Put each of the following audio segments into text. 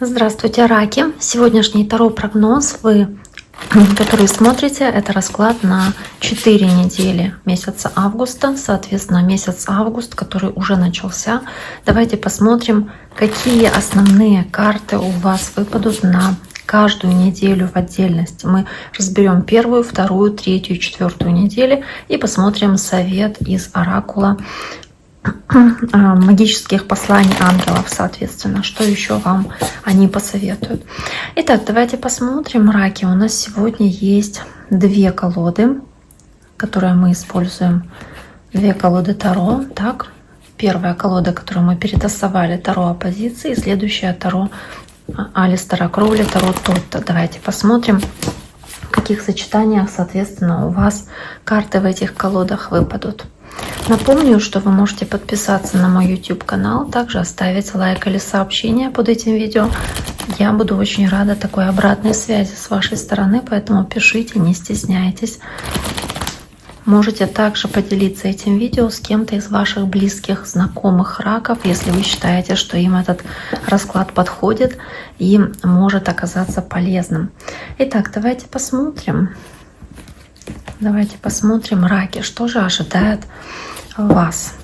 Здравствуйте, раки! Сегодняшний таро-прогноз который смотрите, это расклад на 4 недели месяца августа, соответственно, месяц август, который уже начался. Давайте посмотрим, какие основные карты у вас выпадут на каждую неделю в отдельности. Мы разберем первую, вторую, третью, четвертую недели и посмотрим совет из оракула магических посланий ангелов, соответственно, что еще вам они посоветуют. Итак, давайте посмотрим, раки. У нас сегодня есть 2 колоды, которые мы используем. 2 колоды Таро. Так, первая колода, которую мы перетасовали, Таро оппозиции, и следующая Таро Алистера Кроули, Таро Тотто. Давайте посмотрим, в каких сочетаниях, соответственно, у вас карты в этих колодах выпадут. Напомню, что вы можете подписаться на мой YouTube канал, также оставить лайк или сообщение под этим видео. Я буду очень рада такой обратной связи с вашей стороны, поэтому пишите, не стесняйтесь. Можете также поделиться этим видео с кем-то из ваших близких, знакомых раков, если вы считаете, что им этот расклад подходит и может оказаться полезным. Итак, давайте посмотрим. Давайте посмотрим, раки, что же ожидает вас.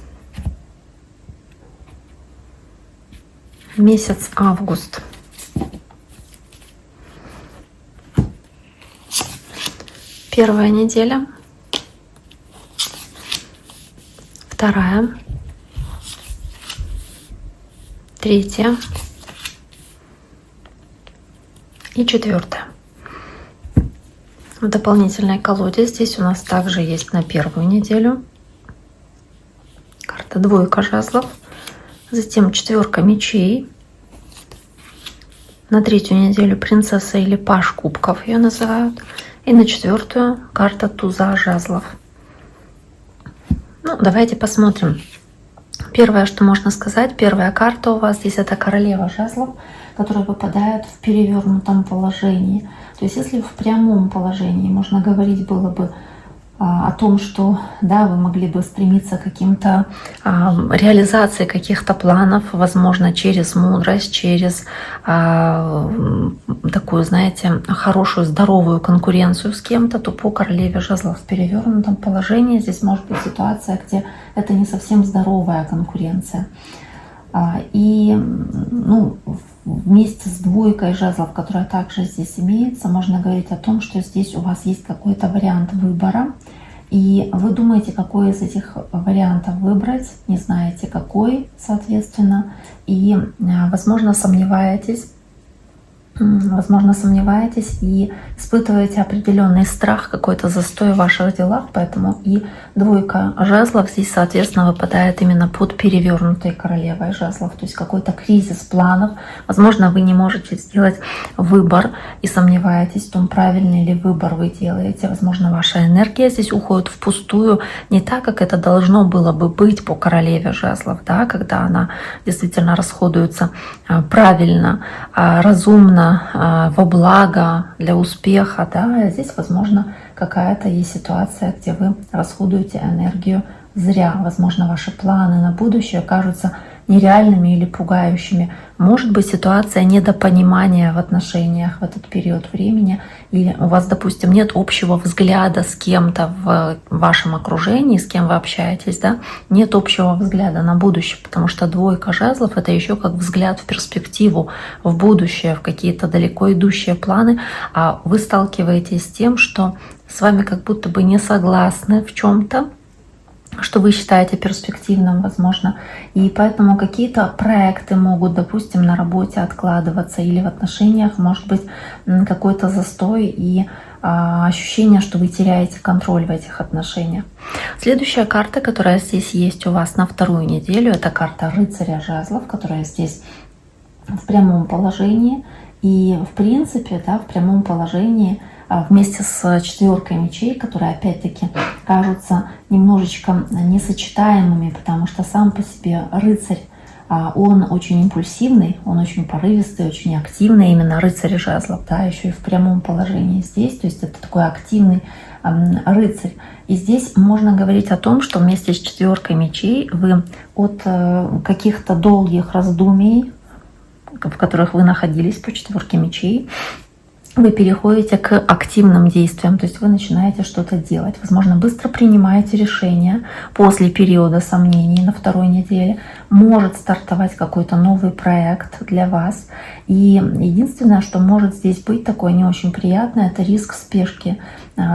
Месяц август. Первая неделя. Вторая. Третья. И четвертая. В дополнительной колоде здесь у нас также есть на первую неделю карта двойка жезлов, затем 4 мечей, на третью неделю принцесса или паж кубков ее называют, и на 4-ю карта туза жезлов. Ну, давайте посмотрим. Первое, что можно сказать, первая карта у вас здесь это королева жезлов, которая выпадает в перевернутом положении. То есть если в прямом положении можно говорить было бы о том, что да, вы могли бы стремиться к каким-то реализации каких-то планов, возможно, через мудрость, через такую, знаете, хорошую, здоровую конкуренцию с кем-то, то по королеве жезлов в перевернутом положении здесь может быть ситуация, где это не совсем здоровая конкуренция. И вместе с двойкой жезлов, которая также здесь имеется, можно говорить о том, что здесь у вас есть какой-то вариант выбора, и вы думаете, какой из этих вариантов выбрать, не знаете какой, соответственно, и, возможно, сомневаетесь и испытываете определенный страх, какой-то застой в ваших делах, поэтому и двойка жезлов здесь, соответственно, выпадает именно под перевернутой королевой жезлов, то есть какой-то кризис планов. Возможно, вы не можете сделать выбор и сомневаетесь в том, правильный ли выбор вы делаете. Возможно, ваша энергия здесь уходит впустую, не так, как это должно было бы быть по королеве жезлов, да, когда она действительно расходуется правильно, разумно, во благо, для успеха, да, здесь, возможно, какая-то есть ситуация, где вы расходуете энергию зря. Возможно, ваши планы на будущее кажутся нереальными или пугающими. Может быть, ситуация недопонимания в отношениях в этот период времени, или у вас, допустим, нет общего взгляда с кем-то в вашем окружении, с кем вы общаетесь, да, нет общего взгляда на будущее, потому что двойка жезлов — это еще как взгляд в перспективу, в будущее, в какие-то далеко идущие планы, а вы сталкиваетесь с тем, что с вами как будто бы не согласны в чем-то, что вы считаете перспективным, возможно. И поэтому какие-то проекты могут, допустим, на работе откладываться, или в отношениях может быть какой-то застой и ощущение, что вы теряете контроль в этих отношениях. Следующая карта, которая здесь есть у вас на вторую неделю, это карта рыцаря жезлов, которая здесь в прямом положении. И в принципе, да, в прямом положении вместе с 4 мечей, которые опять-таки кажутся немножечко несочетаемыми, потому что сам по себе рыцарь, он очень импульсивный, он очень порывистый, очень активный, именно рыцарь жезлов, да, еще и в прямом положении здесь, то есть это такой активный рыцарь. И здесь можно говорить о том, что вместе с 4 мечей вы от каких-то долгих раздумий, в которых вы находились по 4 мечей, вы переходите к активным действиям, то есть вы начинаете что-то делать. Возможно, быстро принимаете решения после периода сомнений на 2-й неделе. Может стартовать какой-то новый проект для вас. И единственное, что может здесь быть такое не очень приятное, это риск спешки.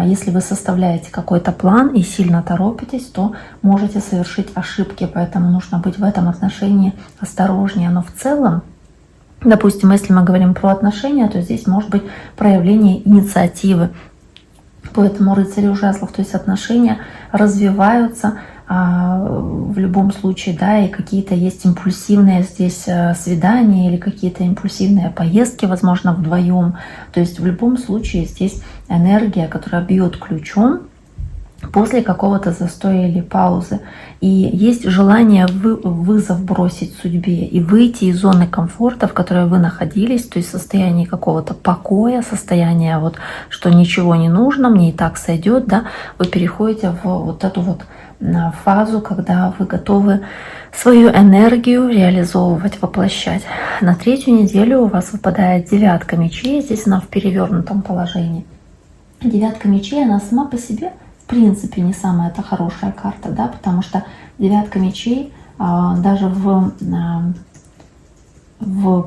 Если вы составляете какой-то план и сильно торопитесь, то можете совершить ошибки, поэтому нужно быть в этом отношении осторожнее. Но в целом, допустим, если мы говорим про отношения, то здесь может быть проявление инициативы. Поэтому рыцарю жезлов, то есть отношения развиваются в любом случае, да, и какие-то есть импульсивные здесь свидания или какие-то импульсивные поездки, возможно, вдвоем. То есть в любом случае здесь энергия, которая бьет ключом после какого-то застоя или паузы. И есть желание вызов бросить судьбе и выйти из зоны комфорта, в которой вы находились, то есть состояние какого-то покоя, состояние вот, что ничего не нужно, мне и так сойдет, да, вы переходите в вот эту вот фазу, когда вы готовы свою энергию реализовывать, воплощать. На 3-ю неделю у вас выпадает 9 мечей, здесь она в перевернутом положении. 9 мечей, она сама по себе в принципе не самая-то хорошая карта, да, потому что 9 мечей даже в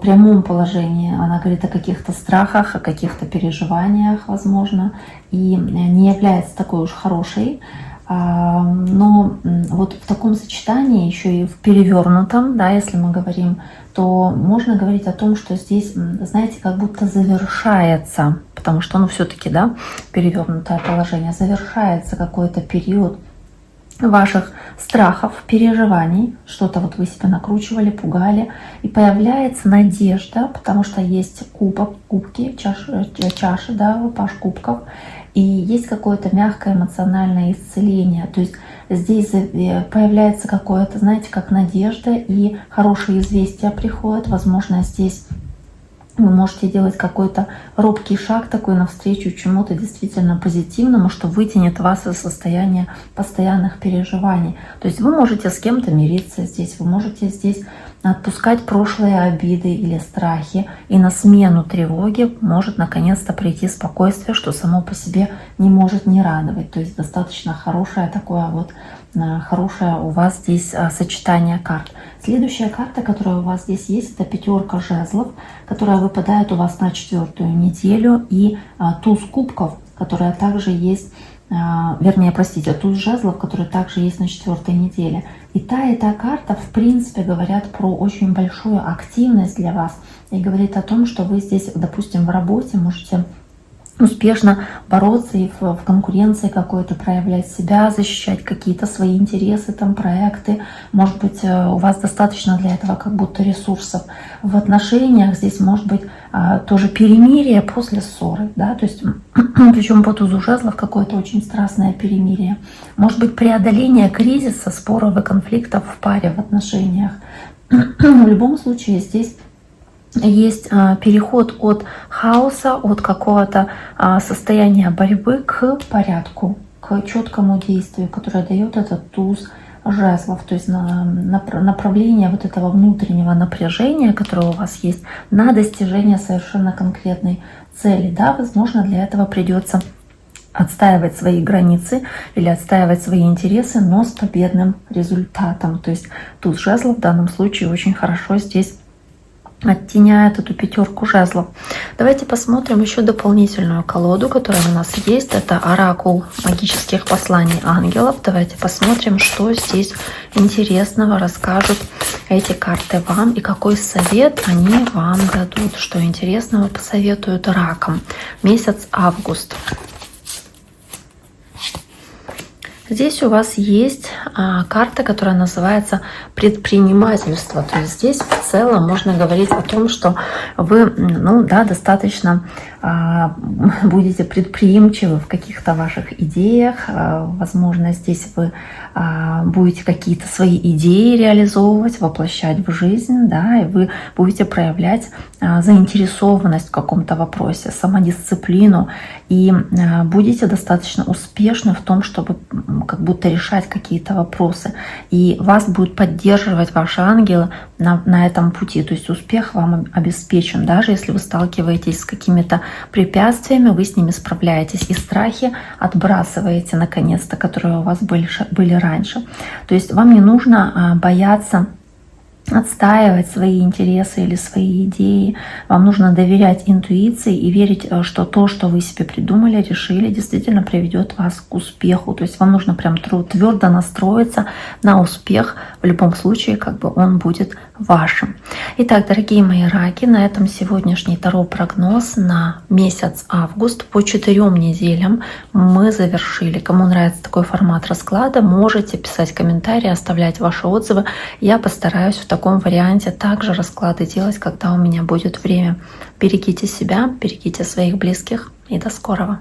прямом положении она говорит о каких-то страхах, о каких-то переживаниях, возможно, и не является такой уж хорошей. Но вот в таком сочетании, еще и в перевернутом, да, если мы говорим, то можно говорить о том, что здесь, знаете, как будто завершается, потому что, ну, все-таки, да, перевернутое положение, завершается какой-то период ваших страхов, переживаний, что-то вот вы себя накручивали, пугали, и появляется надежда, потому что есть кубки, чаши, да, паж кубков, и есть какое-то мягкое эмоциональное исцеление. То есть здесь появляется какое-то, знаете, как надежда, и хорошие известия приходят. Возможно, здесь вы можете делать какой-то робкий шаг такой навстречу чему-то действительно позитивному, что вытянет вас из состояния постоянных переживаний. То есть вы можете с кем-то мириться здесь, вы можете здесь отпускать прошлые обиды или страхи, и на смену тревоги может наконец-то прийти спокойствие, что само по себе не может не радовать. То есть достаточно хорошее такое вот, хорошее у вас здесь сочетание карт. Следующая карта, которая у вас здесь есть, это 5 жезлов, которая выпадает у вас на 4-ю неделю, и туз кубков, которая также есть, вернее, простите, туз жезлов, который также есть на 4-й неделе. И та карта, в принципе, говорят про очень большую активность для вас и говорит о том, что вы здесь, допустим, в работе можете успешно бороться и в конкуренции какой-то проявлять себя, защищать какие-то свои интересы, там, проекты. Может быть, у вас достаточно для этого как будто ресурсов. В отношениях здесь может быть тоже перемирие после ссоры, да, то есть причем по тузу жезлов какое-то очень страстное перемирие. Может быть, преодоление кризиса, споров и конфликтов в паре, в отношениях. В любом случае здесь есть переход от хаоса, от какого-то состояния борьбы к порядку, к четкому действию, которое дает этот туз жезлов, то есть направление вот этого внутреннего напряжения, которое у вас есть, на достижение совершенно конкретной цели. Да, возможно, для этого придется отстаивать свои границы или отстаивать свои интересы, но с победным результатом. То есть туз жезлов в данном случае очень хорошо здесь оттеняет эту 5 жезлов. Давайте посмотрим еще дополнительную колоду, которая у нас есть. Это оракул магических посланий ангелов. Давайте посмотрим, что здесь интересного расскажут эти карты вам и какой совет они вам дадут, что интересного посоветуют ракам. Месяц август. Здесь у вас есть карта, которая называется предпринимательство. То есть здесь в целом можно говорить о том, что вы, ну да, достаточно будете предприимчивы в каких-то ваших идеях. Возможно, здесь вы будете какие-то свои идеи реализовывать, воплощать в жизнь, да, и вы будете проявлять заинтересованность в каком-то вопросе, самодисциплину, и будете достаточно успешны в том, чтобы как будто решать какие-то вопросы. И вас будут поддерживать ваши ангелы на этом пути. То есть успех вам обеспечен. Даже если вы сталкиваетесь с какими-то препятствиями, вы с ними справляетесь. И страхи отбрасываете, наконец-то, которые у вас были раньше. То есть вам не нужно бояться отстаивать свои интересы или свои идеи. Вам нужно доверять интуиции и верить, что то, что вы себе придумали, решили, действительно приведет вас к успеху. То есть вам нужно прям твердо настроиться на успех. В любом случае, как бы он будет вашим. Итак, дорогие мои раки, на этом сегодняшний таро-прогноз на месяц август по 4 неделям мы завершили. Кому нравится такой формат расклада, можете писать комментарии, оставлять ваши отзывы. Я постараюсь в таком варианте также расклады делать, когда у меня будет время. Берегите себя, берегите своих близких и до скорого.